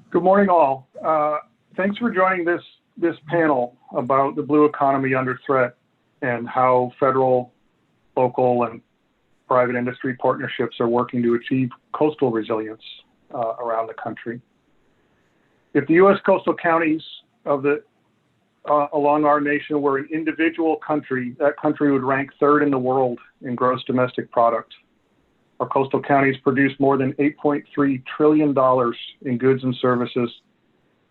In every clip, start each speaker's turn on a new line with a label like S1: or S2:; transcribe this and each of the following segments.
S1: Good morning, all. Thanks for joining this panel about the blue economy under threat and how federal, local, and private industry partnerships are working to achieve coastal resilience around the country. If the U.S. coastal counties along our nation were an individual country, that country would rank third in the world in gross domestic product. Our coastal counties produce more than $8.3 trillion in goods and services.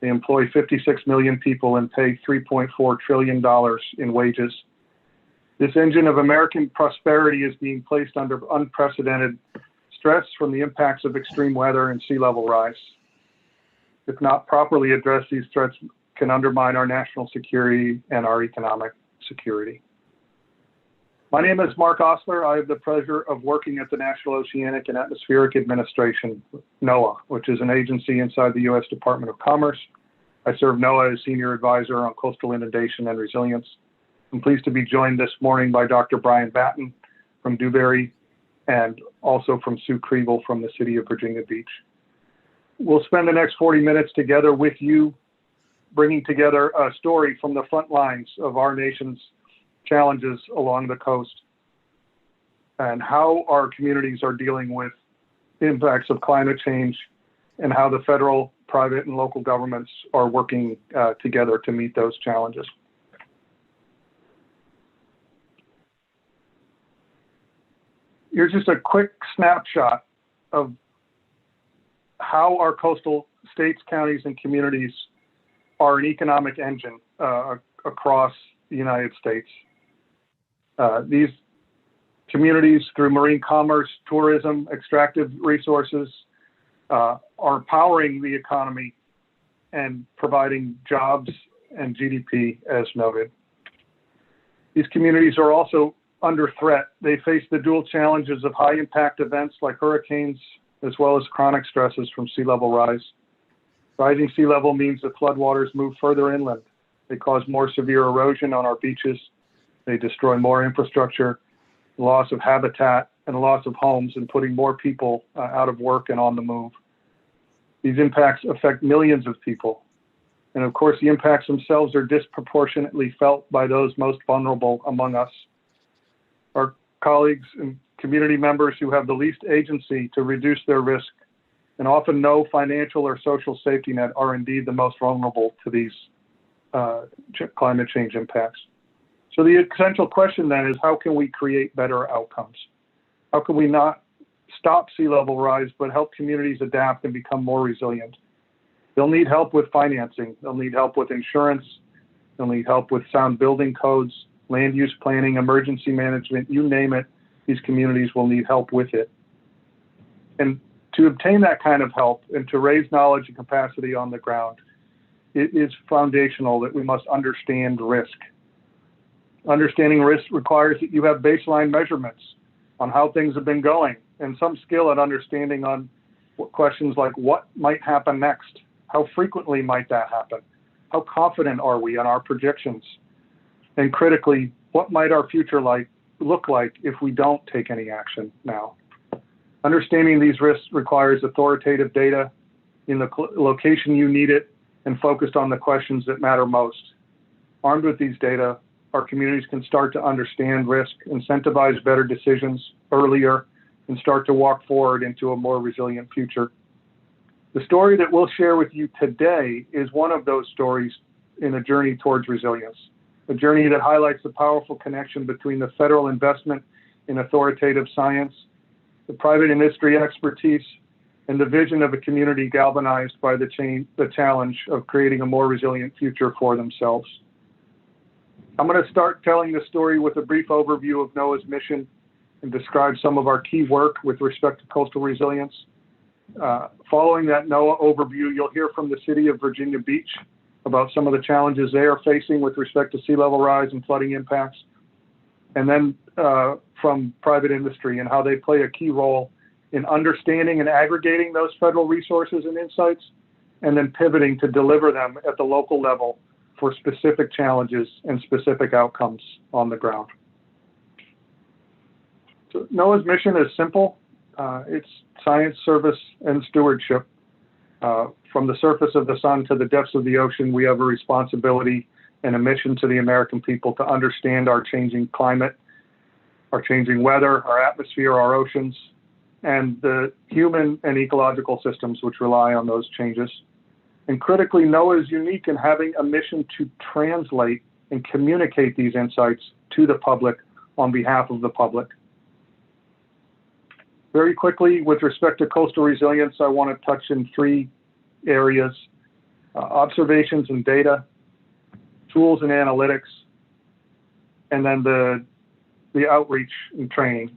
S1: They employ 56 million people and pay $3.4 trillion in wages. This engine of American prosperity is being placed under unprecedented stress from the impacts of extreme weather and sea level rise. If not properly addressed, these threats can undermine our national security and our economic security. My name is Mark Osler. I have the pleasure of working at the National Oceanic and Atmospheric Administration, NOAA, which is an agency inside the U.S. Department of Commerce. I serve NOAA as Senior Advisor on Coastal Inundation and Resilience. I'm pleased to be joined this morning by Dr. Brian Batten from Dewberry and also from Sue Kriebel from the City of Virginia Beach. We'll spend the next 40 minutes together with you, bringing together a story from the front lines of our nation's challenges along the coast and how our communities are dealing with impacts of climate change and how the federal, private, and local governments are working together to meet those challenges. Here's just a quick snapshot of how our coastal states, counties, and communities are an economic engine across the United States. These communities, through marine commerce, tourism, extractive resources, are powering the economy and providing jobs and GDP, as noted. These communities are also under threat. They face the dual challenges of high impact events like hurricanes, as well as chronic stresses from sea level rise. Rising sea level means that floodwaters move further inland. They cause more severe erosion on our beaches. They destroy more infrastructure, loss of habitat, and loss of homes, and putting more people out of work and on the move. These impacts affect millions of people. And of course, the impacts themselves are disproportionately felt by those most vulnerable among us. Our colleagues and community members who have the least agency to reduce their risk and often no financial or social safety net are indeed the most vulnerable to these climate change impacts. So the essential question then is, how can we create better outcomes? How can we not stop sea level rise, but help communities adapt and become more resilient? They'll need help with financing. They'll need help with insurance. They'll need help with sound building codes, land use planning, emergency management, you name it, these communities will need help with it. And to obtain that kind of help and to raise knowledge and capacity on the ground, it is foundational that we must understand risk. Understanding risk requires that you have baseline measurements on how things have been going and some skill at understanding on questions like what might happen next, how frequently might that happen, how confident are we on our projections, and critically, what might our future look like if we don't take any action now. Understanding these risks requires authoritative data in the location you need it and focused on the questions that matter most. Armed with these data, our communities can start to understand risk, incentivize better decisions earlier, and start to walk forward into a more resilient future. The story that we'll share with you today is one of those stories in a journey towards resilience, a journey that highlights the powerful connection between the federal investment in authoritative science, the private industry expertise, and the vision of a community galvanized by the challenge of creating a more resilient future for themselves. I'm going to start telling the story with a brief overview of NOAA's mission and describe some of our key work with respect to coastal resilience. Following that NOAA overview, you'll hear from the City of Virginia Beach about some of the challenges they are facing with respect to sea level rise and flooding impacts, and then from private industry and how they play a key role in understanding and aggregating those federal resources and insights, and then pivoting to deliver them at the local level for specific challenges and specific outcomes on the ground. So NOAA's mission is simple. It's science, service, and stewardship. From the surface of the sun to the depths of the ocean, we have a responsibility and a mission to the American people to understand our changing climate, our changing weather, our atmosphere, our oceans, and the human and ecological systems which rely on those changes. And critically, NOAA is unique in having a mission to translate and communicate these insights to the public on behalf of the public. Very quickly, with respect to coastal resilience, I want to touch in three areas: observations and data, tools and analytics, and then the outreach and training.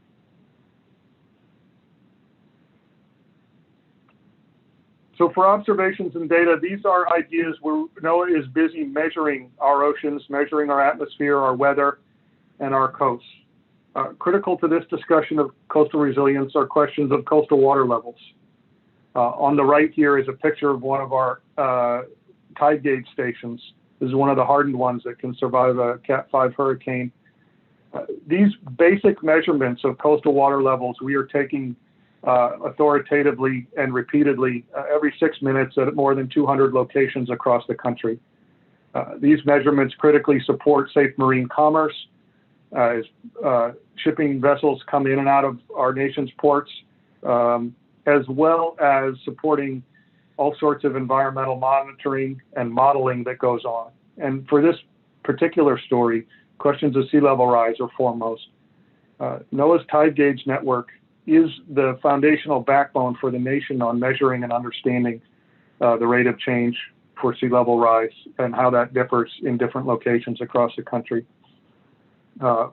S1: So for observations and data, these are ideas where NOAA is busy measuring our oceans, measuring our atmosphere, our weather, and our coasts. Critical to this discussion of coastal resilience are questions of coastal water levels. On the right here is a picture of one of our tide gauge stations. This is one of the hardened ones that can survive a Cat 5 hurricane. These basic measurements of coastal water levels we are taking authoritatively and repeatedly every 6 minutes at more than 200 locations across the country. These measurements critically support safe marine commerce as shipping vessels come in and out of our nation's ports, as well as supporting all sorts of environmental monitoring and modeling that goes on. And for this particular story, questions of sea level rise are foremost. NOAA's tide gauge network is the foundational backbone for the nation on measuring and understanding the rate of change for sea level rise and how that differs in different locations across the country.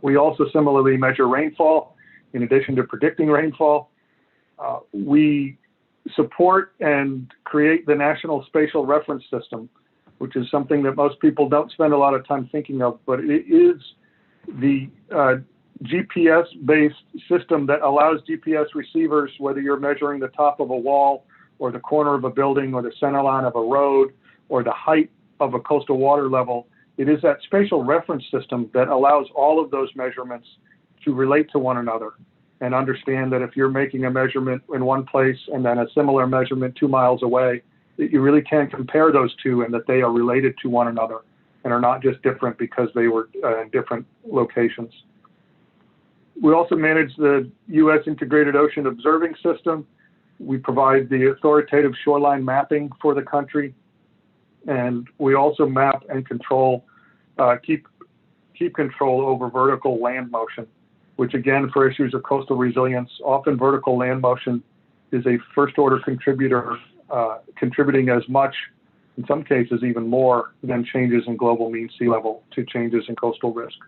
S1: We also similarly measure rainfall. In addition to predicting rainfall, we support and create the National Spatial Reference System, which is something that most people don't spend a lot of time thinking of, but it is the GPS-based system that allows GPS receivers, whether you're measuring the top of a wall or the corner of a building or the center line of a road or the height of a coastal water level, it is that spatial reference system that allows all of those measurements to relate to one another and understand that if you're making a measurement in one place and then a similar measurement 2 miles away, that you really can compare those two and that they are related to one another and are not just different because they were in different locations. We also manage the U.S. Integrated Ocean Observing System. We provide the authoritative shoreline mapping for the country. And we also map and control, keep control over vertical land motion, which again, for issues of coastal resilience, often vertical land motion is a first order contributor, contributing as much, in some cases even more, than changes in global mean sea level to changes in coastal risk.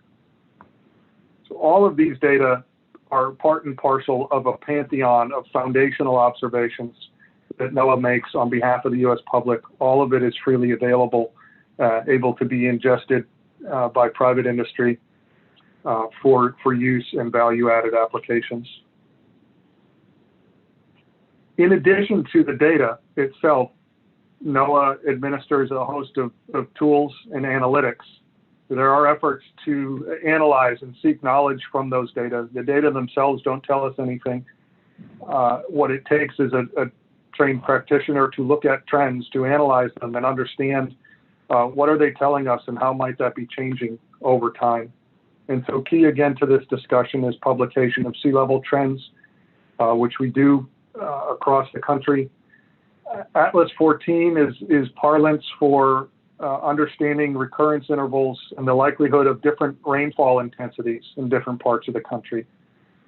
S1: So all of these data are part and parcel of a pantheon of foundational observations that NOAA makes on behalf of the U.S. public. All of it is freely available, able to be ingested by private industry for use and value-added applications. In addition to the data itself, NOAA administers a host of tools and analytics. There are efforts to analyze and seek knowledge from those data. The data themselves don't tell us anything. What it takes is a trained practitioner to look at trends, to analyze them and understand what are they telling us and how might that be changing over time. And so key again to this discussion is publication of sea level trends, which we do across the country. Atlas 14 is parlance for understanding recurrence intervals and the likelihood of different rainfall intensities in different parts of the country.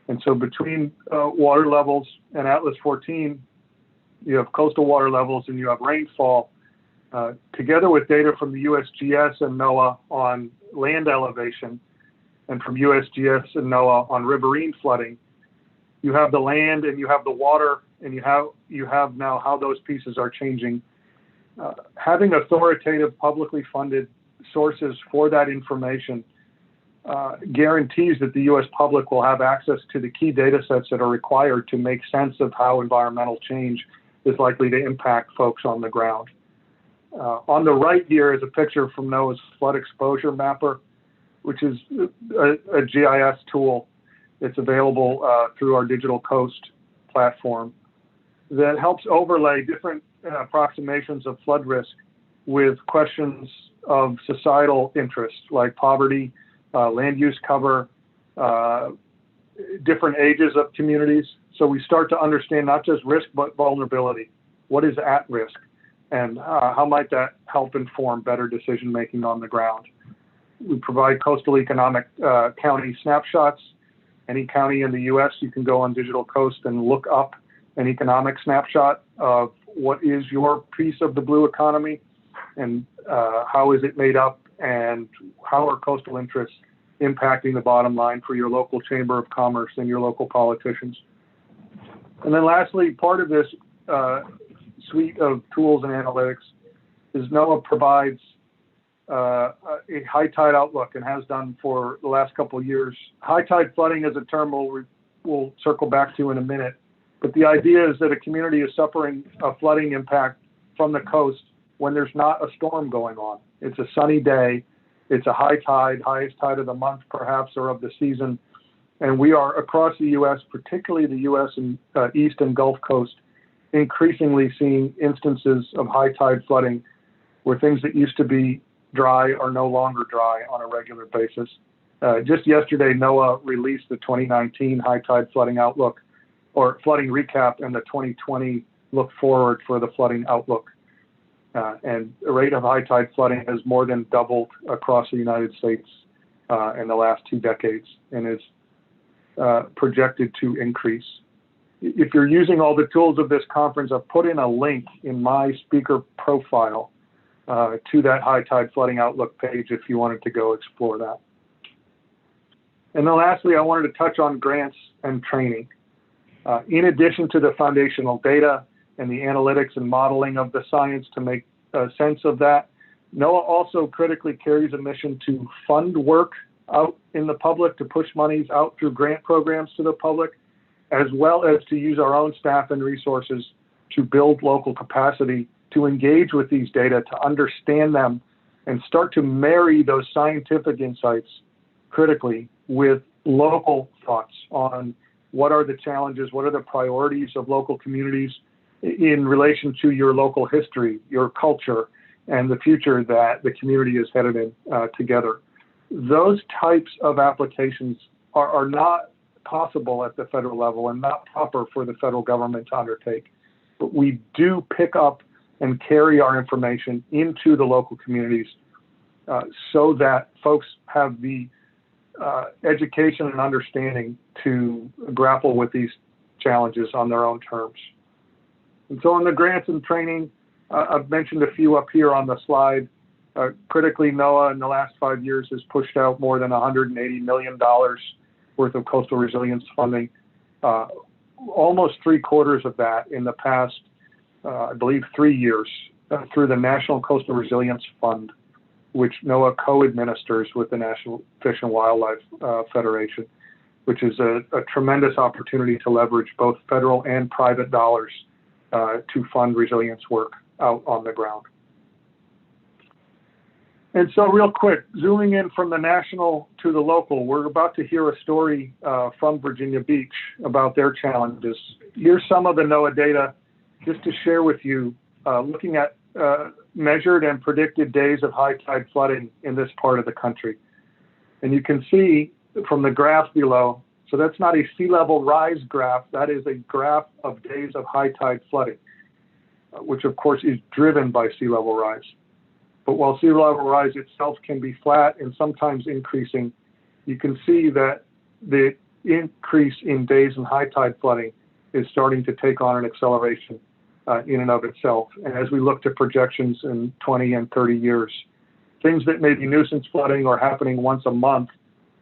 S1: And so between water levels and Atlas 14, you have coastal water levels and you have rainfall, together with data from the USGS and NOAA on land elevation and from USGS and NOAA on riverine flooding. You have the land and you have the water and you have now how those pieces are changing. Having authoritative, publicly funded sources for that information guarantees that the U.S. public will have access to the key data sets that are required to make sense of how environmental change is likely to impact folks on the ground. On the right here is a picture from NOAA's Flood Exposure Mapper, which is a GIS tool that's available through our Digital Coast platform that helps overlay different approximations of flood risk with questions of societal interest like poverty, land use cover, different ages of communities. So we start to understand not just risk, but vulnerability. What is at risk? And how might that help inform better decision making on the ground? We provide coastal economic county snapshots. Any county in the US, you can go on Digital Coast and look up an economic snapshot of what is your piece of the blue economy and how is it made up and how are coastal interests impacting the bottom line for your local chamber of commerce and your local politicians. And then lastly, part of this suite of tools and analytics is NOAA provides a high tide outlook and has done for the last couple of years. High tide flooding is a term we'll circle back to in a minute. But the idea is that a community is suffering a flooding impact from the coast when there's not a storm going on. It's a sunny day. It's a high tide, highest tide of the month, perhaps, or of the season. And we are across the U.S., particularly the U.S. and East and Gulf Coast, increasingly seeing instances of high tide flooding where things that used to be dry are no longer dry on a regular basis. Just yesterday, NOAA released the 2019 high tide flooding outlook, or flooding recap, and the 2020 look forward for the flooding outlook. And the rate of high tide flooding has more than doubled across the United States in the last 2 decades and is projected to increase. If you're using all the tools of this conference, I've put in a link in my speaker profile to that high tide flooding outlook page if you wanted to go explore that. And then lastly, I wanted to touch on grants and training. In addition to the foundational data and the analytics and modeling of the science to make sense of that, NOAA also critically carries a mission to fund work out in the public, to push monies out through grant programs to the public, as well as to use our own staff and resources to build local capacity to engage with these data, to understand them, and start to marry those scientific insights critically with local thoughts on what are the challenges, what are the priorities of local communities in relation to your local history, your culture, and the future that the community is headed in together. Those types of applications are not possible at the federal level and not proper for the federal government to undertake. But we do pick up and carry our information into the local communities so that folks have the education and understanding to grapple with these challenges on their own terms. And so on the grants and training, I've mentioned a few up here on the slide. Critically, NOAA in the last 5 years has pushed out more than $180 million worth of coastal resilience funding. Almost 3/4 of that in the past, I believe, 3 years through the National Coastal Resilience Fund, which NOAA co-administers with the National Fish and Wildlife Federation, which is a tremendous opportunity to leverage both federal and private dollars to fund resilience work out on the ground. And so real quick, zooming in from the national to the local, we're about to hear a story from Virginia Beach about their challenges. Here's some of the NOAA data just to share with you, looking at measured and predicted days of high tide flooding in this part of the country. And you can see from the graph below, so that's not a sea level rise graph, that is a graph of days of high tide flooding, which of course is driven by sea level rise. But while sea level rise itself can be flat and sometimes increasing, you can see that the increase in days in high tide flooding is starting to take on an acceleration in and of itself. And as we look to projections in 20 and 30 years, things that may be nuisance flooding or happening once a month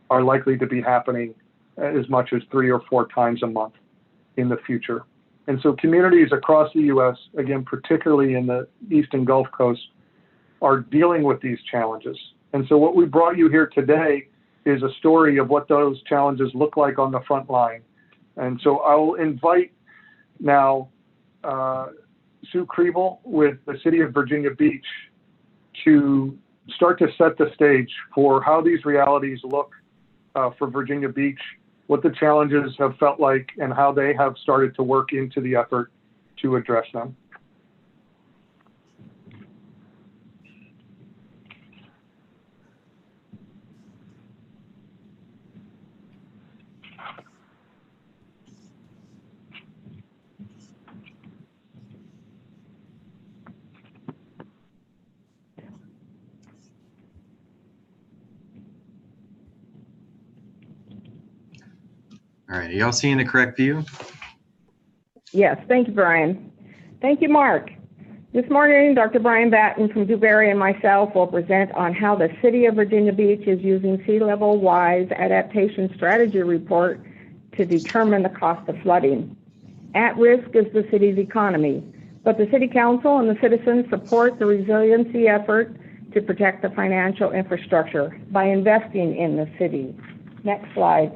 S1: are likely to be happening as much as 3 or 4 times a month in the future. And so communities across the U.S., again, particularly in the East and Gulf Coast, are dealing with these challenges. And so what we brought you here today is a story of what those challenges look like on the front line. And so I will invite now Sue Kriebel with the City of Virginia Beach to start to set the stage for how these realities look for Virginia Beach, what the challenges have felt like, and how they have started to work into the effort to address them.
S2: All right, are y'all seeing the correct view?
S3: Yes, thank you, Brian. Thank you, Mark. This morning, Dr. Brian Batten from Dewberry and myself will present on how the City of Virginia Beach is using sea level wise adaptation strategy report to determine the cost of flooding. At risk is the city's economy, but the City Council and the citizens support the resiliency effort to protect the financial infrastructure by investing in the city. Next slide.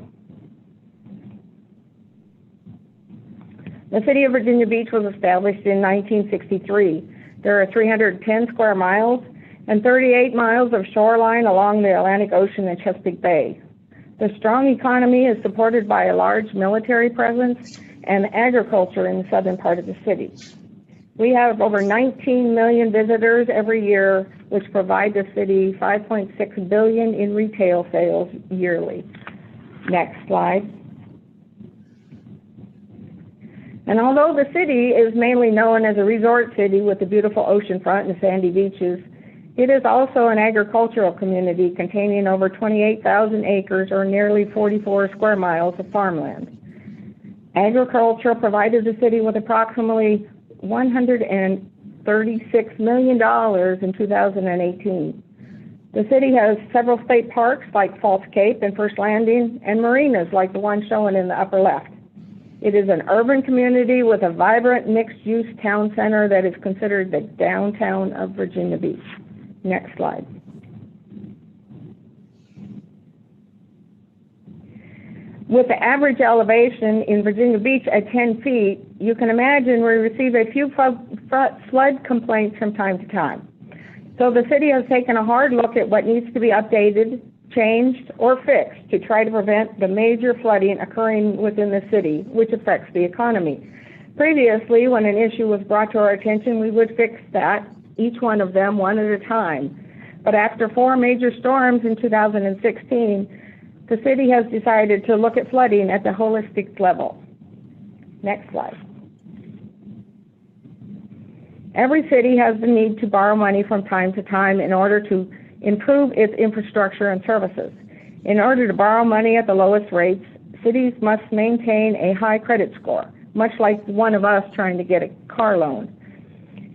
S3: The City of Virginia Beach was established in 1963. There are 310 square miles and 38 miles of shoreline along the Atlantic Ocean and Chesapeake Bay. The strong economy is supported by a large military presence and agriculture in the southern part of the city. We have over 19 million visitors every year, which provide the city $5.6 billion in retail sales yearly. Next slide. And although the city is mainly known as a resort city with a beautiful oceanfront and sandy beaches, it is also an agricultural community containing over 28,000 acres or nearly 44 square miles of farmland. Agriculture provided the city with approximately $136 million in 2018. The city has several state parks like False Cape and First Landing and marinas like the one shown in the upper left. It is an urban community with a vibrant mixed-use town center that is considered the downtown of Virginia Beach. Next slide. With the average elevation in Virginia Beach at 10 feet, you can imagine we receive a few flood complaints from time to time. So the city has taken a hard look at what needs to be updated, changed, or fixed to try to prevent the major flooding occurring within the city, which affects the economy. Previously, when an issue was brought to our attention, we would fix that, each one of them one at a time. But after 4 major storms in 2016, the city has decided to look at flooding at the holistic level. Next slide. Every city has the need to borrow money from time to time in order to improve its infrastructure and services. In order to borrow money at the lowest rates, cities must maintain a high credit score, much like one of us trying to get a car loan.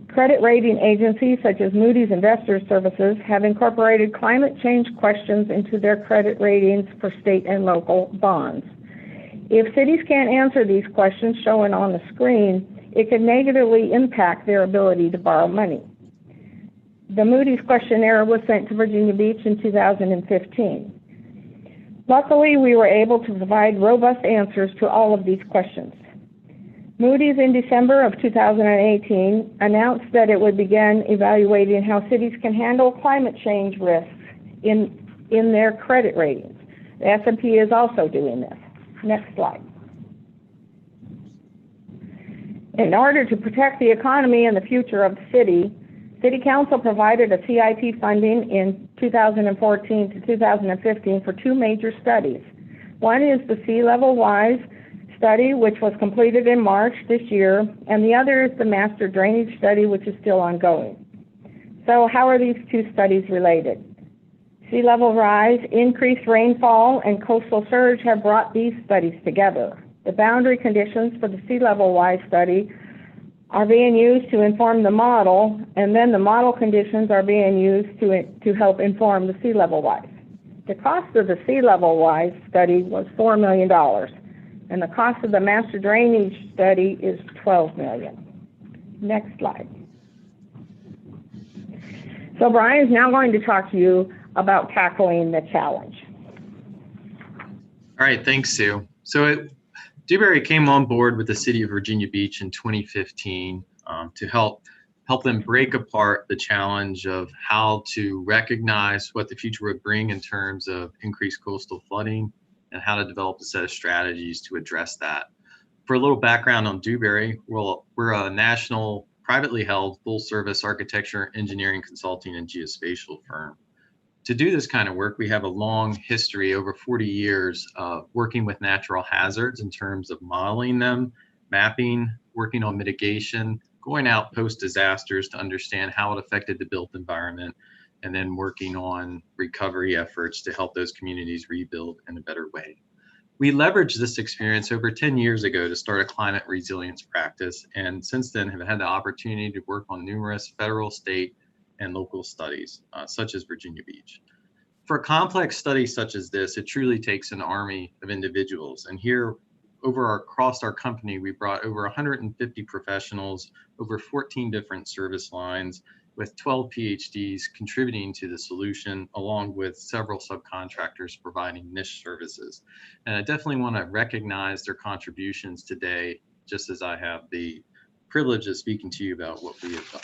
S3: Credit rating agencies such as Moody's Investors Services have incorporated climate change questions into their credit ratings for state and local bonds. If cities can't answer these questions shown on the screen, it can negatively impact their ability to borrow money. The Moody's questionnaire was sent to Virginia Beach in 2015. Luckily, we were able to provide robust answers to all of these questions. Moody's in December of 2018 announced that it would begin evaluating how cities can handle climate change risks in their credit ratings. The S&P is also doing this. Next slide. In order to protect the economy and the future of the city, City Council provided a CIP funding in 2014 to 2015 for 2 major studies. One is the Sea Level Rise study, which was completed in March this year, and the other is the Master Drainage study, which is still ongoing. So how are these 2 studies related? Sea level rise, increased rainfall, and coastal surge have brought these studies together. The boundary conditions for the sea level rise study are being used to inform the model, and then the model conditions are being used to help inform the sea level rise. The cost of the sea level rise study was $4 million. And the cost of the master drainage study is $12 million. Next slide. So Brian is now going to talk to you about tackling the challenge.
S2: All right, thanks, Sue. So Dewberry came on board with the City of Virginia Beach in 2015 to help them break apart the challenge of how to recognize what the future would bring in terms of increased coastal flooding and how to develop a set of strategies to address that. For a little background on Dewberry, we're a national, privately held, full-service architecture, engineering, consulting, and geospatial firm. To do this kind of work, we have a long history, over 40 years, of working with natural hazards in terms of modeling them, mapping, working on mitigation, going out post-disasters to understand how it affected the built environment, and then working on recovery efforts to help those communities rebuild in a better way. We leveraged this experience over 10 years ago to start a climate resilience practice, and since then have had the opportunity to work on numerous federal, state, and local studies, such as Virginia Beach. For a complex study such as this, it truly takes an army of individuals. And here, across our company, we brought over 150 professionals, over 14 different service lines, with 12 PhDs contributing to the solution, along with several subcontractors providing niche services. And I definitely want to recognize their contributions today, just as I have the privilege of speaking to you about what we have done.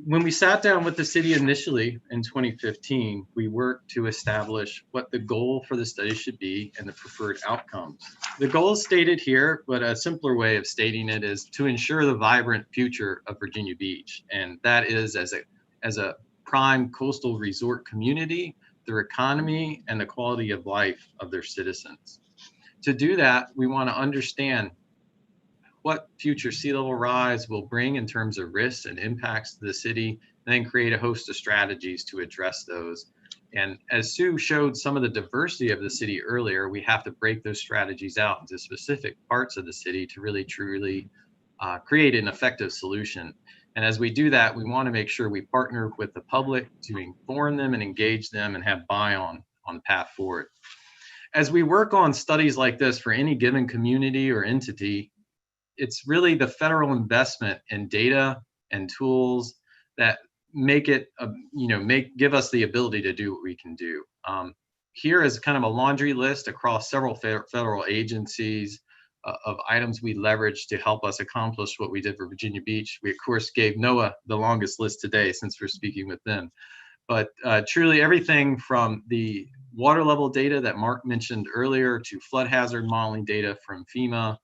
S2: When we sat down with the city initially in 2015, we worked to establish what the goal for the study should be and the preferred outcomes. The goal is stated here, but a simpler way of stating it is to ensure the vibrant future of Virginia Beach. And that is as a prime coastal resort community, their economy, and the quality of life of their citizens. To do that, we want to understand what future sea level rise will bring in terms of risks and impacts to the city, and then create a host of strategies to address those. And as Sue showed some of the diversity of the city earlier, we have to break those strategies out into specific parts of the city to really truly create an effective solution. And as we do that, we want to make sure we partner with the public to inform them and engage them and have buy-on on the path forward. As we work on studies like this for any given community or entity, it's really the federal investment in data and tools that make it, give us the ability to do what we can do. Here is kind of a laundry list across several federal agencies of items we leveraged to help us accomplish what we did for Virginia Beach. We, of course, gave NOAA the longest list today since we're speaking with them. But truly everything from the water level data that Mark mentioned earlier to flood hazard modeling data from FEMA,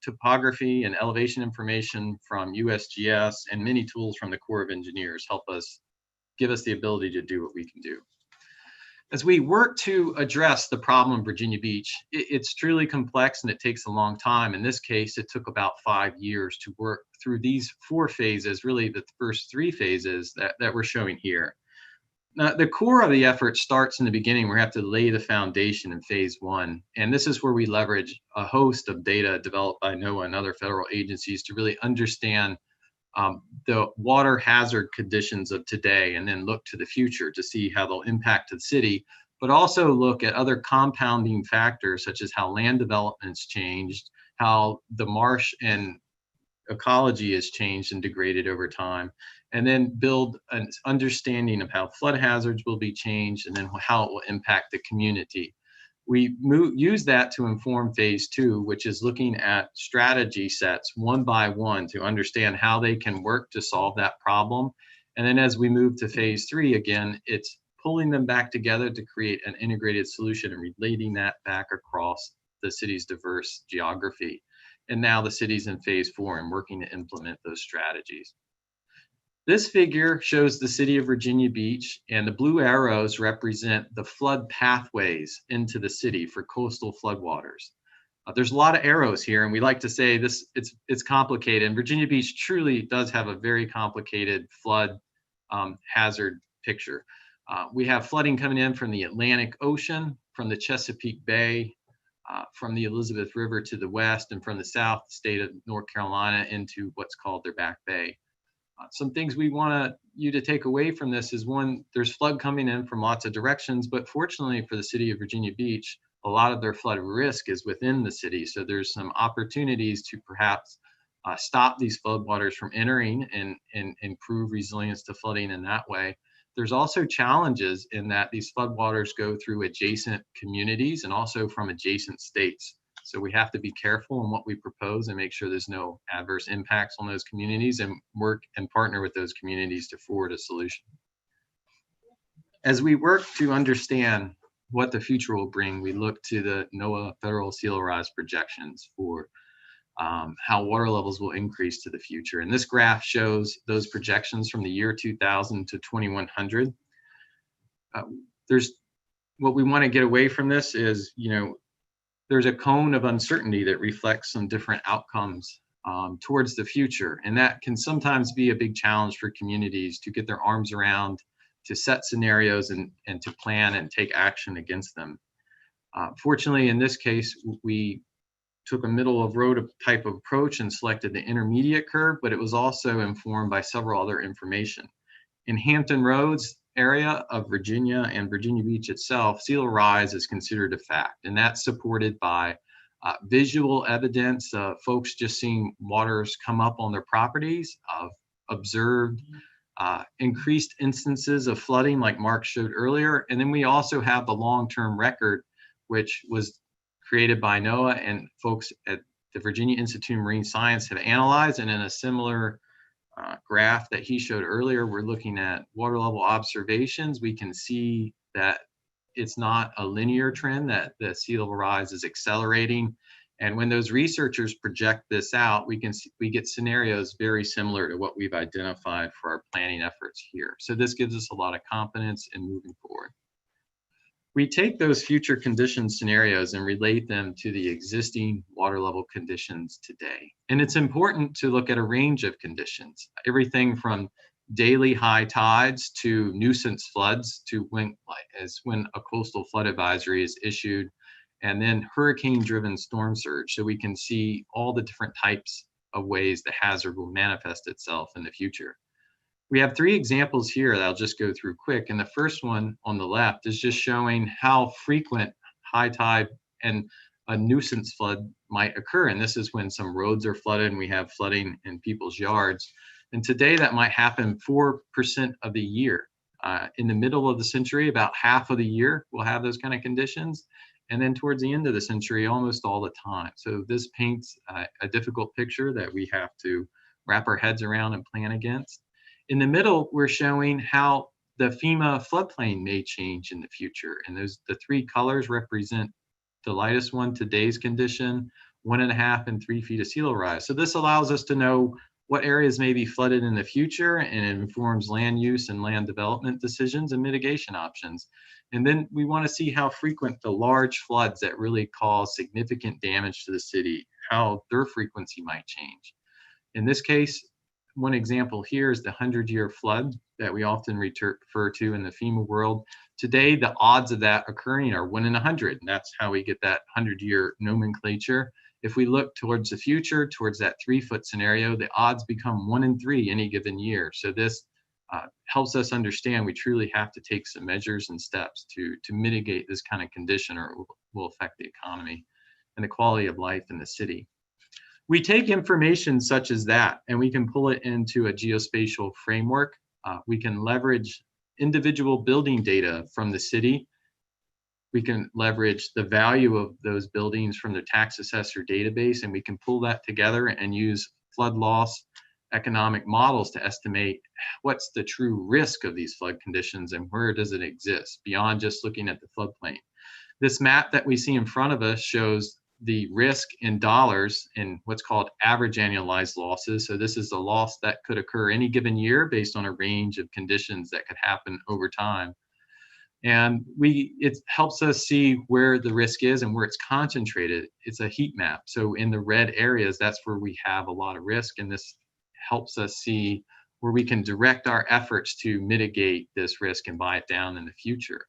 S2: topography and elevation information from USGS, and many tools from the Corps of Engineers help us give us the ability to do what we can do. As we work to address the problem in Virginia Beach, it's truly complex and it takes a long time. In this case, it took about 5 years to work through these 4 phases, really the first 3 phases that we're showing here. Now, the core of the effort starts in the beginning. We have to lay the foundation in phase 1. And this is where we leverage a host of data developed by NOAA and other federal agencies to really understand the water hazard conditions of today, and then look to the future to see how they'll impact the city, but also look at other compounding factors such as how land development's changed, how the marsh and ecology has changed and degraded over time, and then build an understanding of how flood hazards will be changed and then how it will impact the community. We use that to inform phase 2, which is looking at strategy sets one by one to understand how they can work to solve that problem. And then as we move to phase 3, again, it's pulling them back together to create an integrated solution and relating that back across the city's diverse geography. And now the city's in phase 4 and working to implement those strategies. This figure shows the city of Virginia Beach, and the blue arrows represent the flood pathways into the city for coastal floodwaters. There's a lot of arrows here, and we like to say it's complicated. And Virginia Beach truly does have a very complicated flood hazard picture. We have flooding coming in from the Atlantic Ocean, from the Chesapeake Bay, from the Elizabeth River to the west, and from the south state of North Carolina into what's called their Back Bay. Some things we want you to take away from this is, one, there's flood coming in from lots of directions, but fortunately for the city of Virginia Beach, a lot of their flood risk is within the city. So there's some opportunities to perhaps stop these floodwaters from entering and improve resilience to flooding in that way. There's also challenges in that these floodwaters go through adjacent communities and also from adjacent states. So we have to be careful in what we propose and make sure there's no adverse impacts on those communities, and work and partner with those communities to forward a solution. As we work to understand what the future will bring, we look to the NOAA federal sea level rise projections for how water levels will increase to the future. And this graph shows those projections from the year 2000 to 2100. What we want to get away from this is, there's a cone of uncertainty that reflects some different outcomes towards the future. And that can sometimes be a big challenge for communities to get their arms around, to set scenarios and to plan and take action against them. Fortunately, in this case, we took a middle of road type of approach and selected the intermediate curve, but it was also informed by several other information. In Hampton Roads area of Virginia and Virginia Beach itself, sea level rise is considered a fact, and that's supported by visual evidence, folks just seeing waters come up on their properties, observed increased instances of flooding like Mark showed earlier. And then we also have the long-term record, which was created by NOAA and folks at the Virginia Institute of Marine Science have analyzed. And in a similar graph that he showed earlier, we're looking at water level observations. We can see that it's not a linear trend, that the sea level rise is accelerating. And when those researchers project this out, we get scenarios very similar to what we've identified for our planning efforts here. So this gives us a lot of confidence in moving forward. We take those future condition scenarios and relate them to the existing water level conditions today. And it's important to look at a range of conditions, everything from daily high tides to nuisance floods to when a coastal flood advisory is issued, and then hurricane-driven storm surge, so we can see all the different types of ways the hazard will manifest itself in the future. We have 3 examples here that I'll just go through quick. And the first one on the left is just showing how frequent high tide and a nuisance flood might occur. And this is when some roads are flooded and we have flooding in people's yards. And today that might happen 4% of the year. In the middle of the century, about half of the year, we'll have those kind of conditions. And then towards the end of the century, almost all the time. So this paints a difficult picture that we have to wrap our heads around and plan against. In the middle, we're showing how the FEMA floodplain may change in the future. And the 3 colors represent the lightest one, today's condition, 1.5 and 3 feet of sea level rise. So this allows us to know what areas may be flooded in the future, and it informs land use and land development decisions and mitigation options. And then we want to see how frequent the large floods that really cause significant damage to the city, how their frequency might change. In this case, one example here is the 100-year flood that we often refer to in the FEMA world. Today, the odds of that occurring are 1 in 100, and that's how we get that 100-year nomenclature. If we look towards the future, towards that 3-foot scenario, the odds become 1 in 3 any given year. So this helps us understand we truly have to take some measures and steps to mitigate this kind of condition, or it will affect the economy and the quality of life in the city. We take information such as that and we can pull it into a geospatial framework. We can leverage individual building data from the city. We can leverage the value of those buildings from the tax assessor database, and we can pull that together and use flood loss economic models to estimate what's the true risk of these flood conditions and where does it exist beyond just looking at the floodplain. This map that we see in front of us shows the risk in dollars in what's called average annualized losses. So this is a loss that could occur any given year based on a range of conditions that could happen over time. And it helps us see where the risk is and where it's concentrated. It's a heat map. So in the red areas, that's where we have a lot of risk. And this helps us see where we can direct our efforts to mitigate this risk and buy it down in the future.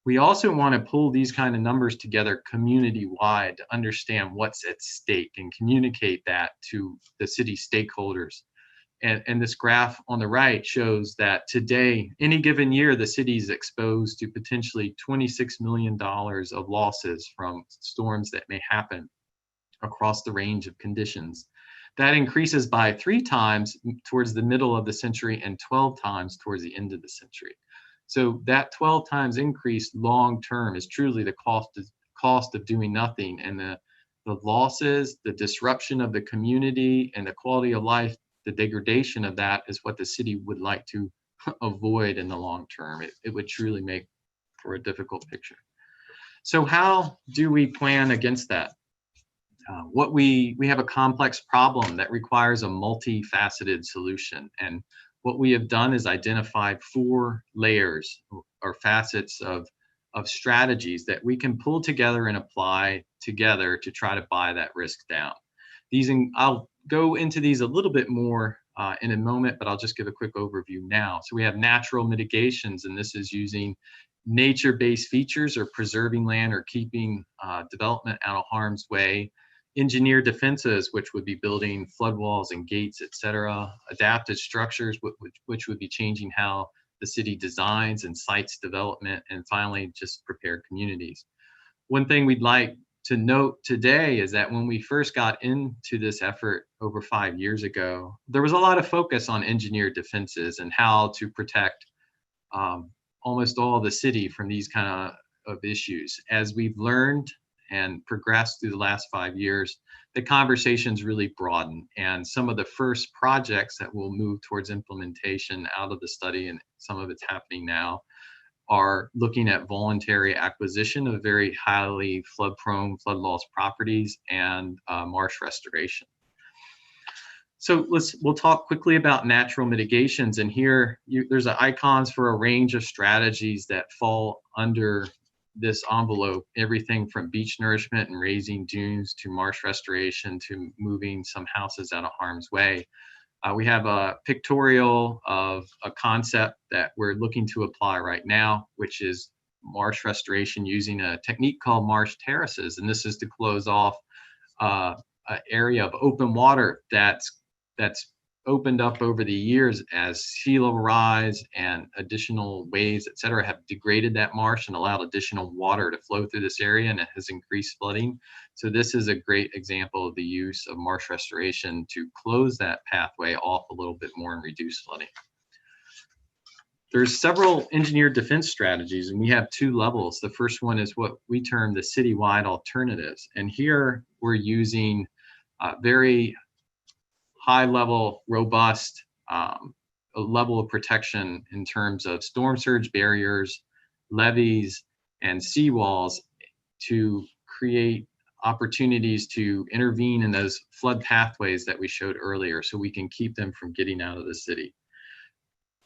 S2: We also want to pull these kind of numbers together community-wide to understand what's at stake and communicate that to the city stakeholders. And this graph on the right shows that today, any given year, the city is exposed to potentially $26 million of losses from storms that may happen across the range of conditions. That increases by 3 times towards the middle of the century and 12 times towards the end of the century. So that 12 times increase long term is truly the cost of doing nothing, and the losses, the disruption of the community and the quality of life, the degradation of that is what the city would like to avoid in the long term. It would truly make for a difficult picture. So how do we plan against that? We have a complex problem that requires a multifaceted solution. And what we have done is identified 4 layers or facets of strategies that we can pull together and apply together to try to buy that risk down. I'll go into these a little bit more in a moment, but I'll just give a quick overview now. So we have natural mitigations, and this is using nature-based features or preserving land or keeping development out of harm's way, engineered defenses, which would be building flood walls and gates, etc., adapted structures, which would be changing how the city designs and sites development, and finally, just prepared communities. One thing we'd like to note today is that when we first got into this effort over 5 years ago, there was a lot of focus on engineered defenses and how to protect almost all the city from these kind of issues. As we've learned and progressed through the last 5 years, the conversations really broadened, and some of the first projects that will move towards implementation out of the study, and some of it's happening now, are looking at voluntary acquisition of very highly flood-prone, flood-loss properties and marsh restoration. So we'll talk quickly about natural mitigations, and here there's icons for a range of strategies that fall under this envelope, everything from beach nourishment and raising dunes to marsh restoration to moving some houses out of harm's way. We have a pictorial of a concept that we're looking to apply right now, which is marsh restoration using a technique called marsh terraces. And this is to close off an area of open water that's opened up over the years as sea level rise and additional waves, et cetera, have degraded that marsh and allowed additional water to flow through this area, and it has increased flooding. So this is a great example of the use of marsh restoration to close that pathway off a little bit more and reduce flooding. There's several engineered defense strategies, and we have two levels. The first one is what we term the citywide alternatives. And here we're using very high level, robust level of protection in terms of storm surge barriers, levees, and seawalls to create opportunities to intervene in those flood pathways that we showed earlier so we can keep them from getting out of the city.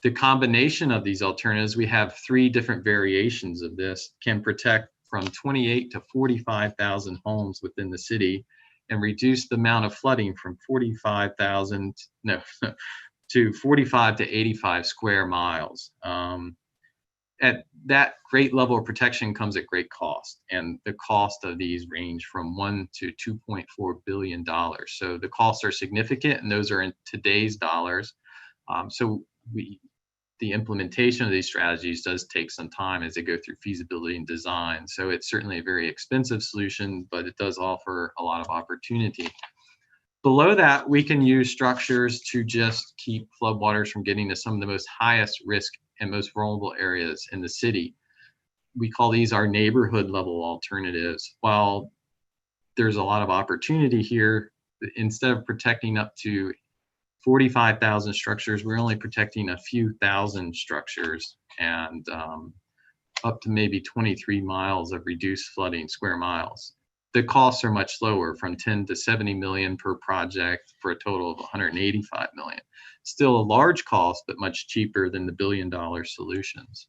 S2: The combination of these alternatives, we have 3 different variations of this, can protect from 28 to 45,000 homes within the city and reduce the amount of flooding from 45,000 to 45 to 85 square miles. At that great level of protection comes at great cost, and the cost of these range from $1 to $2.4 billion. So the costs are significant, and those are in today's dollars. The implementation of these strategies does take some time as they go through feasibility and design. So it's certainly a very expensive solution, but it does offer a lot of opportunity. Below that, we can use structures to just keep floodwaters from getting to some of the most highest risk and most vulnerable areas in the city. We call these our neighborhood level alternatives. While there's a lot of opportunity here, instead of protecting up to 45,000 structures, we're only protecting a few thousand structures and up to maybe 23 miles of reduced flooding square miles. The costs are much lower, from 10 to 70 million per project for a total of 185 million. Still a large cost, but much cheaper than the billion-dollar solutions.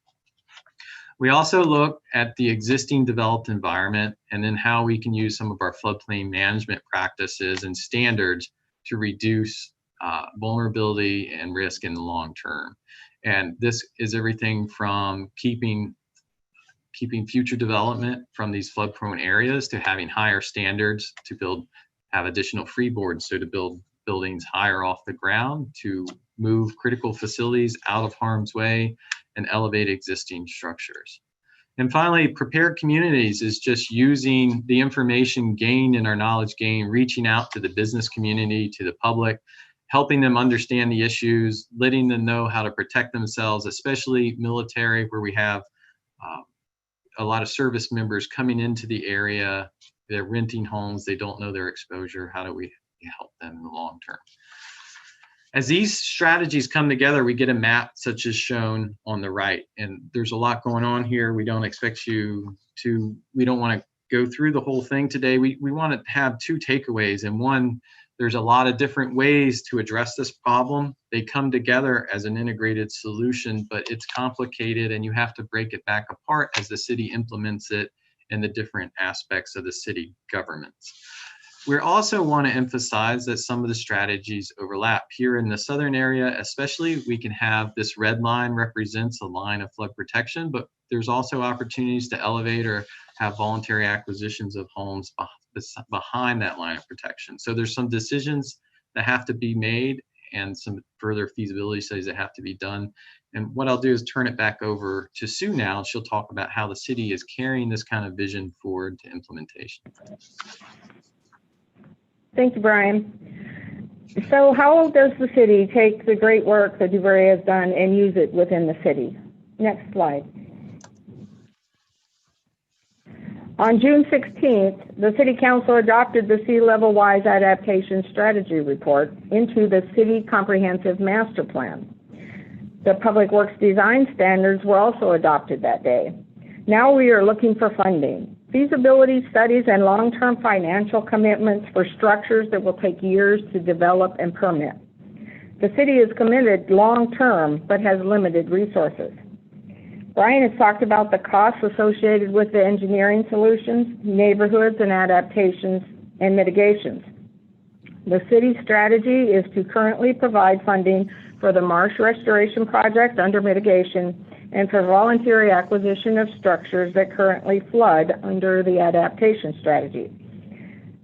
S2: We also look at the existing developed environment and then how we can use some of our floodplain management practices and standards to reduce vulnerability and risk in the long term. And this is everything from keeping future development from these flood prone areas to having higher standards to have additional freeboards, so to build buildings higher off the ground, to move critical facilities out of harm's way and elevate existing structures. And finally, prepared communities is just using the information gained in our knowledge gain, reaching out to the business community, to the public, helping them understand the issues, letting them know how to protect themselves, especially military, where we have a lot of service members coming into the area. They're renting homes, they don't know their exposure. How do we help them in the long term? As these strategies come together, we get a map such as shown on the right. And there's a lot going on here. We don't expect you to, we don't want to go through the whole thing today. We want to have 2 takeaways. And one, there's a lot of different ways to address this problem. They come together as an integrated solution, but it's complicated and you have to break it back apart as the city implements it in the different aspects of the city governments. We also want to emphasize that some of the strategies overlap. Here in the southern area especially, we can have this red line represents a line of flood protection, but there's also opportunities to elevate or have voluntary acquisitions of homes behind that line of protection. So there's some decisions that have to be made and some further feasibility studies that have to be done. And what I'll do is turn it back over to Sue now. She'll talk about how the city is carrying this kind of vision forward to implementation.
S3: Thank you, Brian. So how does the city take the great work that DuBury has done and use it within the city? Next slide. On June 16th, the City Council adopted the Sea Level Rise Adaptation Strategy Report into the City Comprehensive Master Plan. The Public Works Design Standards were also adopted that day. Now we are looking for funding, feasibility studies, and long-term financial commitments for structures that will take years to develop and permit. The city is committed long-term, but has limited resources. Brian has talked about the costs associated with the engineering solutions, neighborhoods, and adaptations and mitigations. The city's strategy is to currently provide funding for the marsh restoration project under mitigation and for voluntary acquisition of structures that currently flood under the adaptation strategy.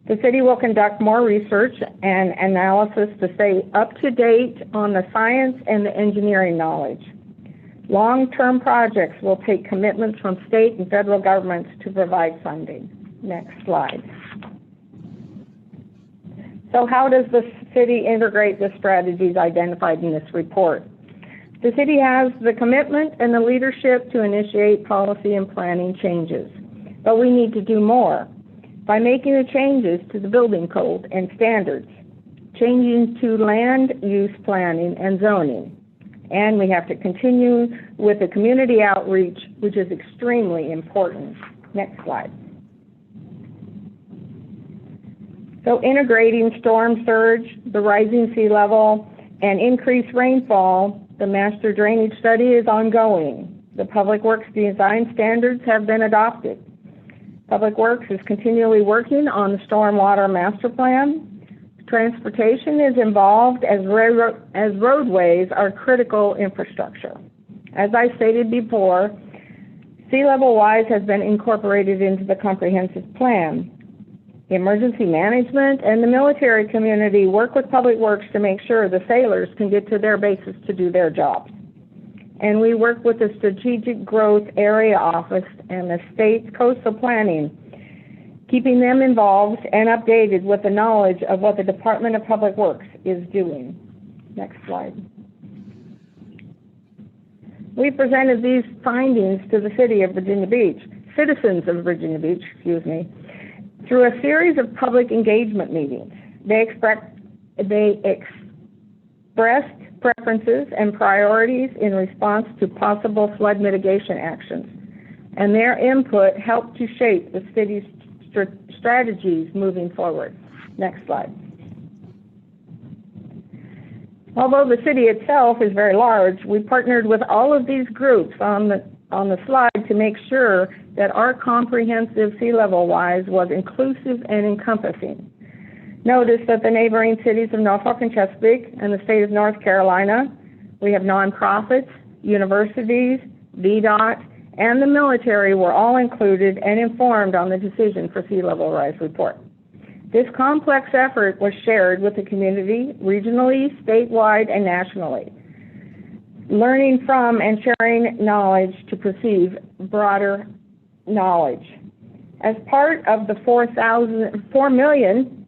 S3: The city will conduct more research and analysis to stay up to date on the science and the engineering knowledge. Long-term projects will take commitments from state and federal governments to provide funding. Next slide. So how does the city integrate the strategies identified in this report? The city has the commitment and the leadership to initiate policy and planning changes, but we need to do more by making the changes to the building code and standards, changing to land use planning and zoning, and we have to continue with the community outreach, which is extremely important. Next slide. So integrating storm surge, the rising sea level, and increased rainfall, the master drainage study is ongoing. The Public Works Design Standards have been adopted. Public Works is continually working on the stormwater master plan. Transportation is involved as roadways are critical infrastructure. As I stated before, Sea Level Rise has been incorporated into the comprehensive plan. Emergency management and the military community work with Public Works to make sure the sailors can get to their bases to do their jobs. And we work with the Strategic Growth Area Office and the state's coastal planning, keeping them involved and updated with the knowledge of what the Department of Public Works is doing. Next slide. We presented these findings to the city of Virginia Beach, citizens of Virginia Beach, through a series of public engagement meetings. They expressed preferences and priorities in response to possible flood mitigation actions, and their input helped to shape the city's strategies moving forward. Next slide. Although the city itself is very large, we partnered with all of these groups on the slide to make sure that our comprehensive Sea Level Rise was inclusive and encompassing. Notice that the neighboring cities of Norfolk and Chesapeake and the state of North Carolina, we have nonprofits, universities, VDOT, and the military were all included and informed on the decision for Sea Level Rise report. This complex effort was shared with the community regionally, statewide, and nationally, learning from and sharing knowledge to perceive broader knowledge. As part of the $4 million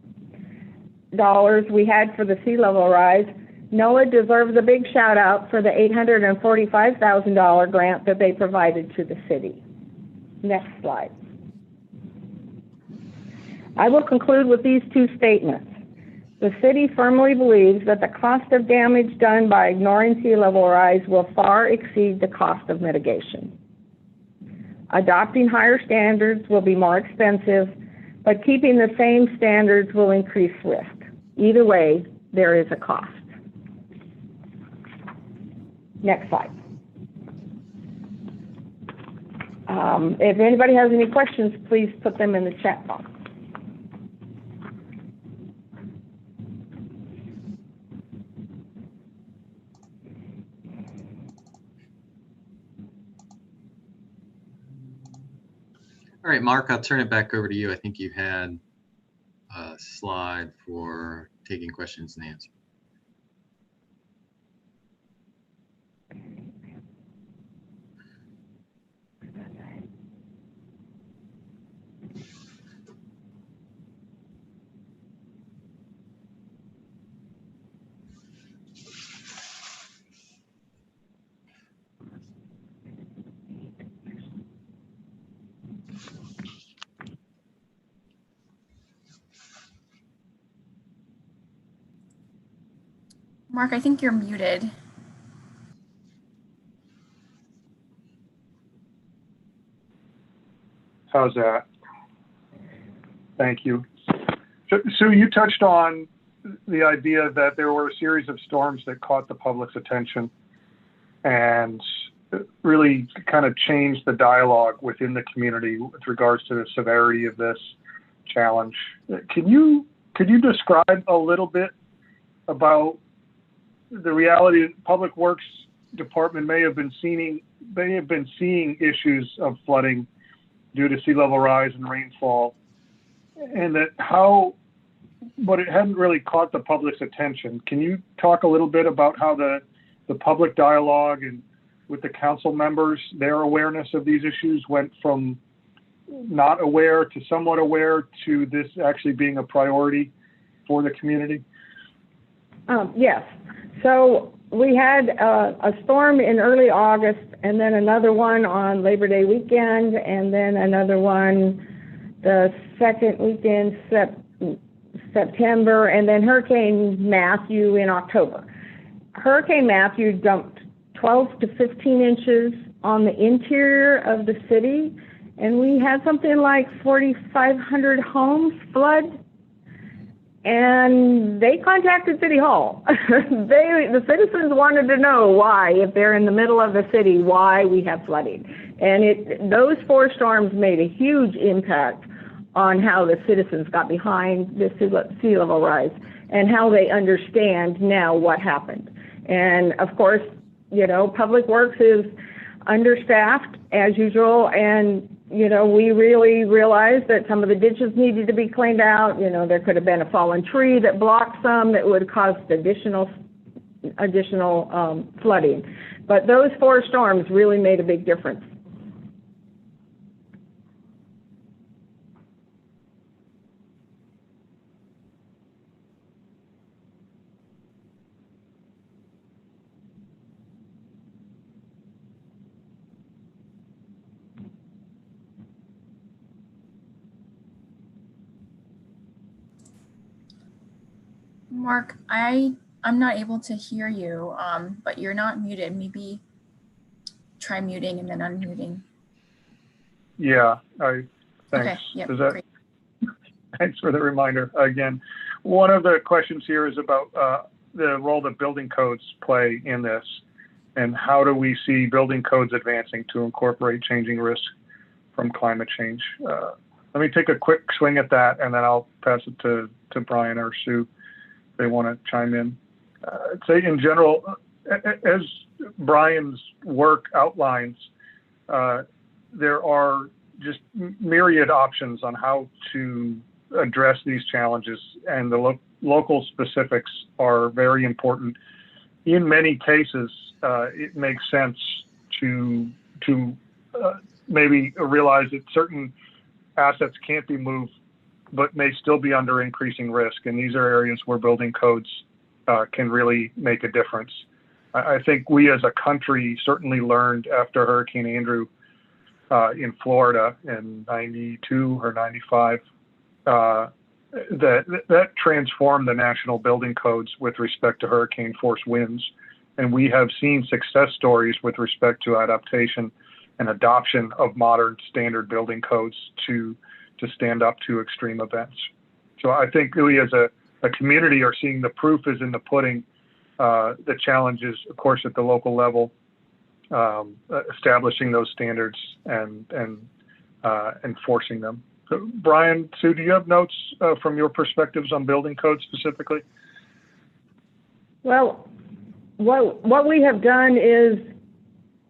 S3: we had for the Sea Level Rise, NOAA deserves a big shout out for the $845,000 grant that they provided to the city. Next slide. I will conclude with these two statements. The city firmly believes that the cost of damage done by ignoring sea level rise will far exceed the cost of mitigation. Adopting higher standards will be more expensive, but keeping the same standards will increase risk. Either way, there is a cost. Next slide. If anybody has any questions, please put them in the chat box.
S2: All right, Mark, I'll turn it back over to you. I think you had a slide for taking questions and answers.
S4: Mark, I think you're muted.
S1: How's that? Thank you. So, Sue, you touched on the idea that there were a series of storms that caught the public's attention and really kind of changed the dialogue within the community with regards to the severity of this challenge. Could you describe a little bit about the reality that Public Works Department may have been seeing issues of flooding due to sea level rise and rainfall, and but it hadn't really caught the public's attention. Can you talk a little bit about how the public dialogue and with the council members, their awareness of these issues went from not aware to somewhat aware to this actually being a priority for the community?
S3: Yes. So we had a storm in early August, and then another one on Labor Day weekend, and then another one the second weekend, September, and then Hurricane Matthew in October. Hurricane Matthew dumped 12 to 15 inches on the interior of the city, and we had something like 4,500 homes flood. And they contacted City Hall. The citizens wanted to know why, if they're in the middle of the city, why we have flooding. And those 4 storms made a huge impact on how the citizens got behind the sea level rise and how they understand now what happened. And of course, Public Works is understaffed as usual, and we really realized that some of the ditches needed to be cleaned out. There could have been a fallen tree that blocked some that would have caused additional flooding. But those 4 storms really made a big difference.
S4: Mark, I'm not able to hear you, but you're not muted. Maybe try muting and then unmuting.
S1: Yeah, thanks.
S4: Okay, yep, great.
S1: Thanks for the reminder. Again, one of the questions here is about the role that building codes play in this, and how do we see building codes advancing to incorporate changing risks from climate change? Let me take a quick swing at that, and then I'll pass it to Brian or Sue. They want to chime in. I'd say in general, as Brian's work outlines, there are just myriad options on how to address these challenges, and the local specifics are very important. In many cases, it makes sense to maybe realize that certain assets can't be moved but may still be under increasing risk. And these are areas where building codes can really make a difference. I think we as a country certainly learned after Hurricane Andrew in Florida in 92 or 95, that transformed the national building codes with respect to hurricane force winds. And we have seen success stories with respect to adaptation and adoption of modern standard building codes to stand up to extreme events. So I think really as a community are seeing the proof is in the pudding. The challenge is, of course, at the local level, establishing those standards and enforcing them. So Brian, Sue, do you have notes from your perspectives on building codes specifically?
S3: Well, what we have done is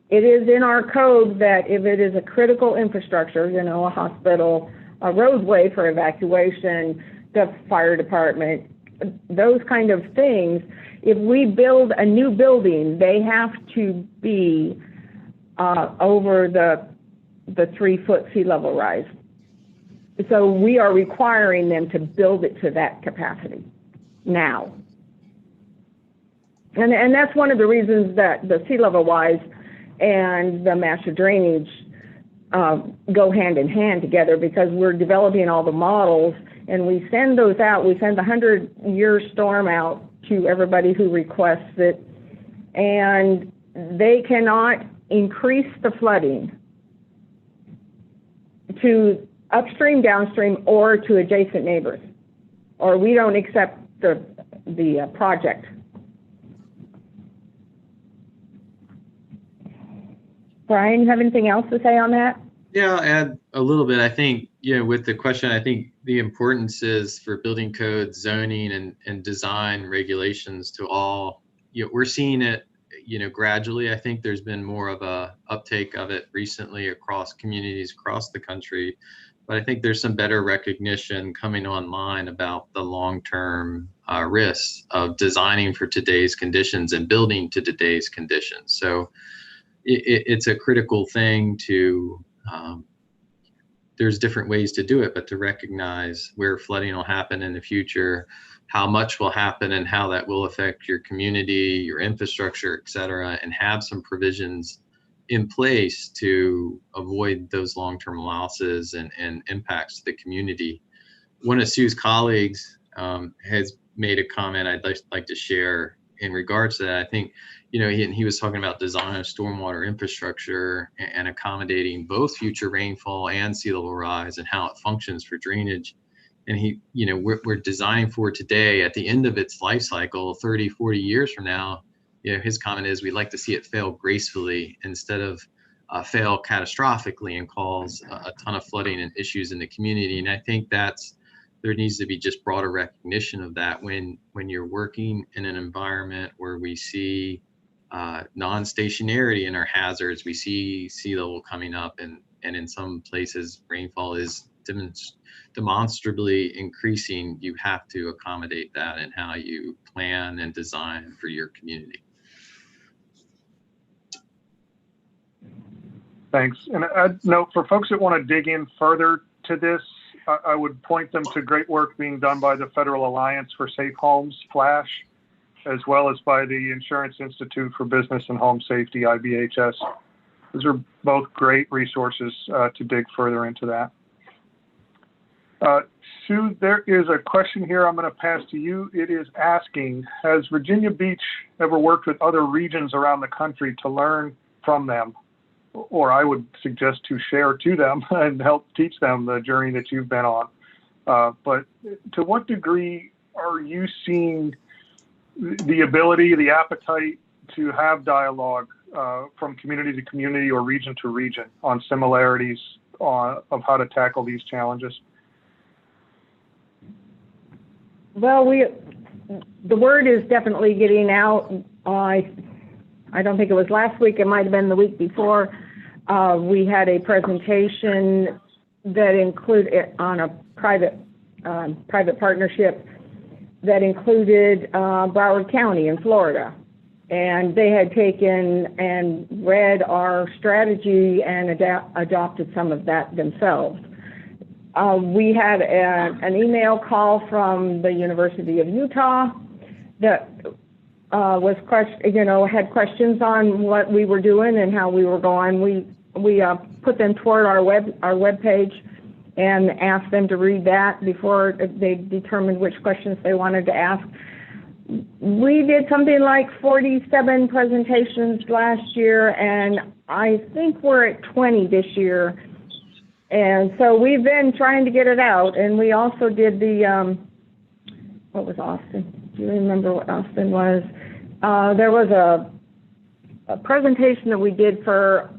S3: it is in our code that if it is a critical infrastructure, you know, a hospital, a roadway for evacuation, the fire department, those kind of things, if we build a new building, they have to be over the 3-foot sea level rise. So we are requiring them to build it to that capacity now. And that's one of the reasons that the sea level rise and the master drainage go hand in hand together, because we're developing all the models and we send those out. We send the 100-year storm out to everybody who requests it, and they cannot increase the flooding to upstream, downstream, or to adjacent neighbors, or we don't accept the project. Brian, you have anything else to say on that?
S2: Yeah, I'll add a little bit. I think, with the question, I think the importance is for building codes, zoning, and design regulations to all, we're seeing it, gradually. I think there's been more of a uptake of it recently across communities across the country, but I think there's some better recognition coming online about the long-term risks of designing for today's conditions and building to today's conditions. So it's a critical thing to, there's different ways to do it, but to recognize where flooding will happen in the future, how much will happen, and how that will affect your community, your infrastructure, et cetera, and have some provisions in place to avoid those long-term losses and impacts to the community. One of Sue's colleagues has made a comment I'd like to share in regards to that. I think, he was talking about design of stormwater infrastructure and accommodating both future rainfall and sea level rise and how it functions for drainage. And we're designing for today at the end of its life cycle, 30, 40 years from now. His comment is we'd like to see it fail gracefully instead of fail catastrophically and cause a ton of flooding and issues in the community. And I think there needs to be just broader recognition of that when you're working in an environment where we see non-stationarity in our hazards. We see sea level coming up, and in some places rainfall is demonstrably increasing. You have to accommodate that in how you plan and design for your community.
S1: Thanks. And a note for folks that want to dig in further to this, I would point them to great work being done by the Federal Alliance for Safe Homes, FLASH, as well as by the Insurance Institute for Business and Home Safety, IBHS. Those are both great resources to dig further into that. Sue, there is a question here I'm going to pass to you. It is asking, has Virginia Beach ever worked with other regions around the country to learn from them? Or I would suggest to share to them and help teach them the journey that you've been on. But to what degree are you seeing the ability, the appetite to have dialogue from community to community or region to region on similarities of how to tackle these challenges?
S3: Well, the word is definitely getting out. I don't think it was last week, it might have been the week before. We had a presentation that included on a private partnership that included Broward County in Florida. And they had taken and read our strategy and adopted some of that themselves. We had an email call from the University of Utah that had questions on what we were doing and how we were going. We put them toward our web page and asked them to read that before they determined which questions they wanted to ask. We did something like 47 presentations last year, and I think we're at 20 this year. And so we've been trying to get it out. And we also did what was Austin? Do you remember what Austin was? There was a presentation that we did for,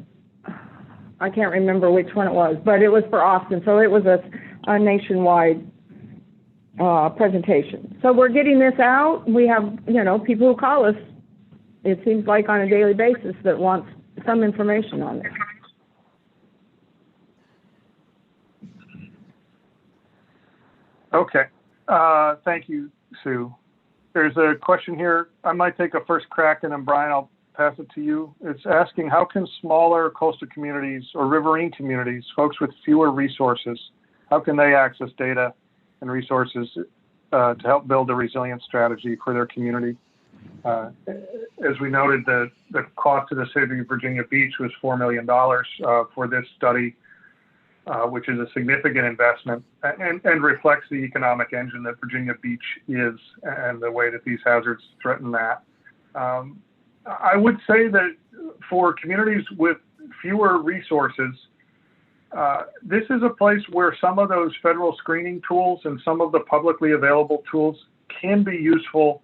S3: I can't remember which one it was, but it was for Austin. So it was a nationwide presentation. So we're getting this out. We have, people who call us, it seems like on a daily basis, that want some information on this.
S1: Okay. Thank you, Sue. There's a question here. I might take a first crack, and then Brian, I'll pass it to you. It's asking, how can smaller coastal communities or riverine communities, folks with fewer resources, how can they access data and resources to help build a resilient strategy for their community? As we noted, the cost to the city of Virginia Beach was $4 million for this study, which is a significant investment and reflects the economic engine that Virginia Beach is and the way that these hazards threaten that. I would say that for communities with fewer resources, this is a place where some of those federal screening tools and some of the publicly available tools can be useful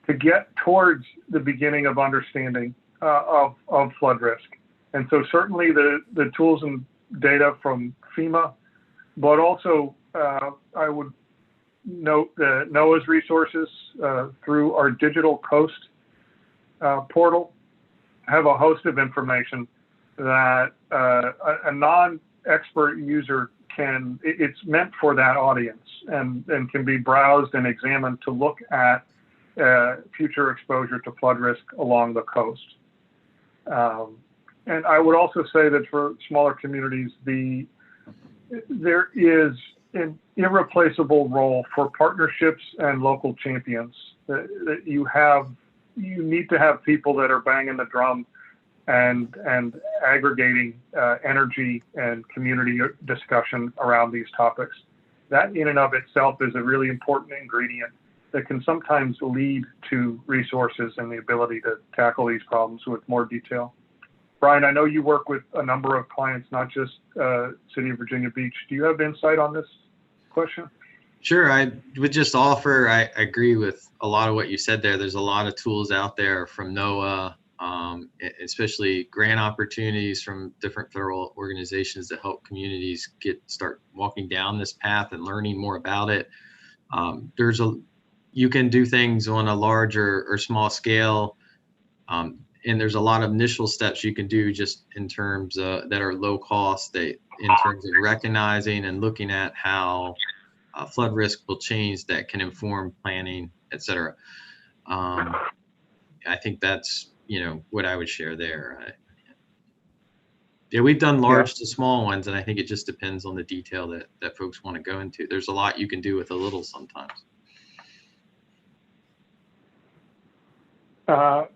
S1: to get towards the beginning of understanding of flood risk. And so certainly the tools and data from FEMA, but also I would note that NOAA's resources through our Digital Coast portal have a host of information that a non-expert user it's meant for that audience and can be browsed and examined to look at future exposure to flood risk along the coast. And I would also say that for smaller communities, there is an irreplaceable role for partnerships and local champions. That you need to have people that are banging the drum and aggregating energy and community discussion around these topics. That in and of itself is a really important ingredient that can sometimes lead to resources and the ability to tackle these problems with more detail. Brian, I know you work with a number of clients, not just City of Virginia Beach. Do you have insight on this question?
S2: Sure. I would just offer, I agree with a lot of what you said there. There's a lot of tools out there from NOAA, especially grant opportunities from different federal organizations that help communities start walking down this path and learning more about it. You can do things on a larger or small scale. And there's a lot of initial steps you can do just in terms that are low cost, in terms of recognizing and looking at how flood risk will change that can inform planning, et cetera. I think that's, what I would share there. Yeah, we've done large to small ones, and I think it just depends on the detail that folks want to go into. There's a lot you can do with a little sometimes.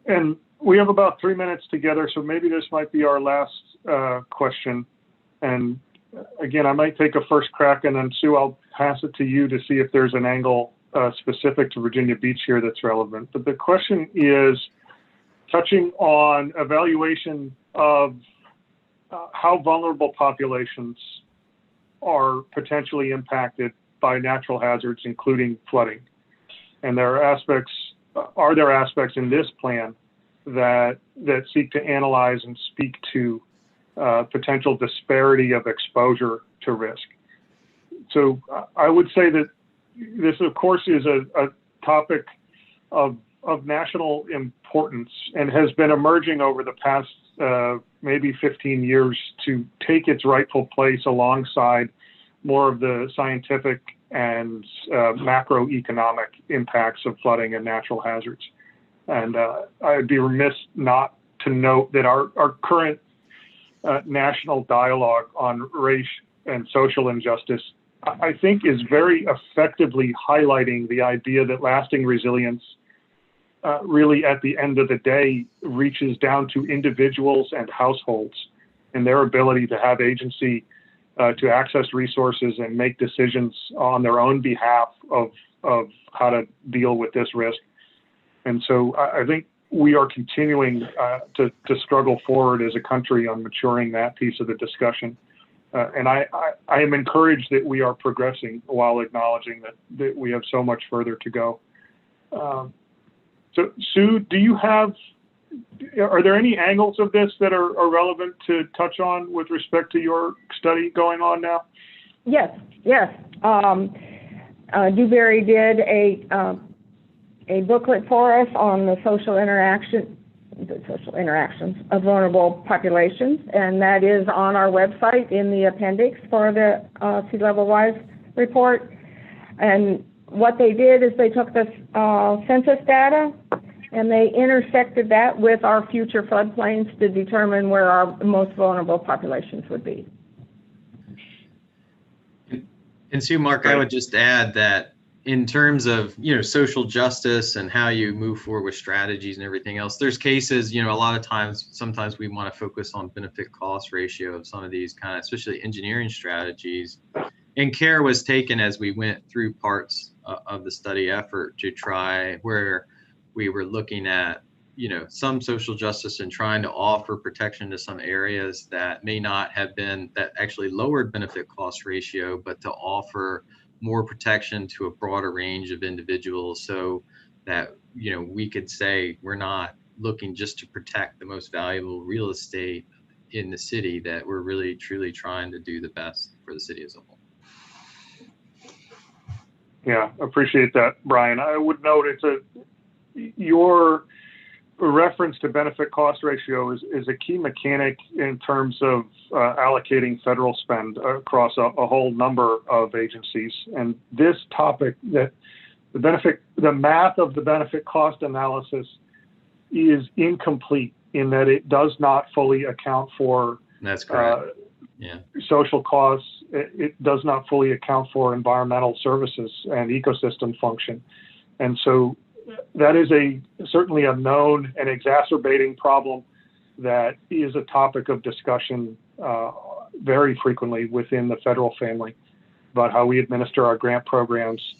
S1: And we have about 3 minutes together, so maybe this might be our last question. And again, I might take a first crack, and then Sue, I'll pass it to you to see if there's an angle specific to Virginia Beach here that's relevant. But the question is touching on evaluation of how vulnerable populations are potentially impacted by natural hazards, including flooding. And are there aspects in this plan that seek to analyze and speak to potential disparity of exposure to risk? So I would say that this, of course, is a topic of national importance and has been emerging over the past maybe 15 years to take its rightful place alongside more of the scientific and macroeconomic impacts of flooding and natural hazards. And I'd be remiss not to note that our current national dialogue on race and social injustice, I think, is very effectively highlighting the idea that lasting resilience really, at the end of the day, reaches down to individuals and households and their ability to have agency to access resources and make decisions on their own behalf of how to deal with this risk. And so I think we are continuing to struggle forward as a country on maturing that piece of the discussion. And I am encouraged that we are progressing while acknowledging that we have so much further to go. So Sue, are there any angles of this that are relevant to touch on with respect to your study going on now?
S3: Yes. Dewberry did a booklet for us on the social interaction the social interactions of vulnerable populations, and that is on our website in the appendix for the sea level rise report. And what they did is they took the census data and they intersected that with our future floodplains to determine where our most vulnerable populations would be.
S2: And Sue, Mark, I would just add that in terms of, social justice and how you move forward with strategies and everything else, there's cases, a lot of times, sometimes we want to focus on benefit cost ratio of some of these kind of, especially engineering strategies. And care was taken as we went through parts of the study effort to try where we were looking at, some social justice and trying to offer protection to some areas that may not have been, that actually lowered benefit cost ratio, but to offer more protection to a broader range of individuals so that, we could say we're not looking just to protect the most valuable real estate in the city, that we're really truly trying to do the best for the city as a whole.
S1: Yeah, appreciate that, Brian. I would note your reference to benefit cost ratio is a key mechanic in terms of allocating federal spend across a whole number of agencies. And this topic, that the math of the benefit cost analysis is incomplete in that it does not fully account for
S2: That's correct.
S1: Social costs. It does not fully account for environmental services and ecosystem function. And so that is certainly a known and exacerbating problem that is a topic of discussion very frequently within the federal family about how we administer our grant programs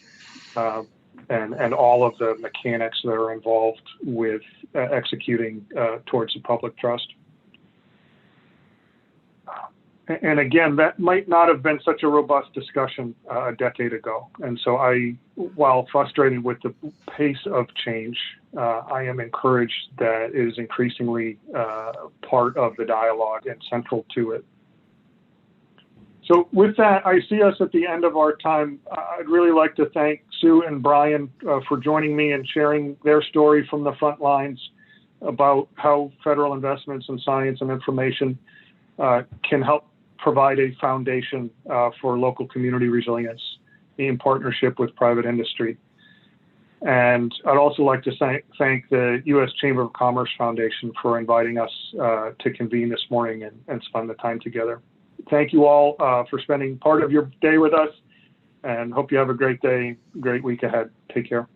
S1: and all of the mechanics that are involved with executing towards the public trust. And again, that might not have been such a robust discussion a decade ago. And so while frustrated with the pace of change, I am encouraged that it is increasingly part of the dialogue and central to it. So with that, I see us at the end of our time. I'd really like to thank Sue and Brian for joining me and sharing their story from the front lines about how federal investments in science and information can help provide a foundation for local community resilience in partnership with private industry. And I'd also like to thank the U.S. Chamber of Commerce Foundation for inviting us to convene this morning and spend the time together. Thank you all for spending part of your day with us, and hope you have a great day, great week ahead. Take care.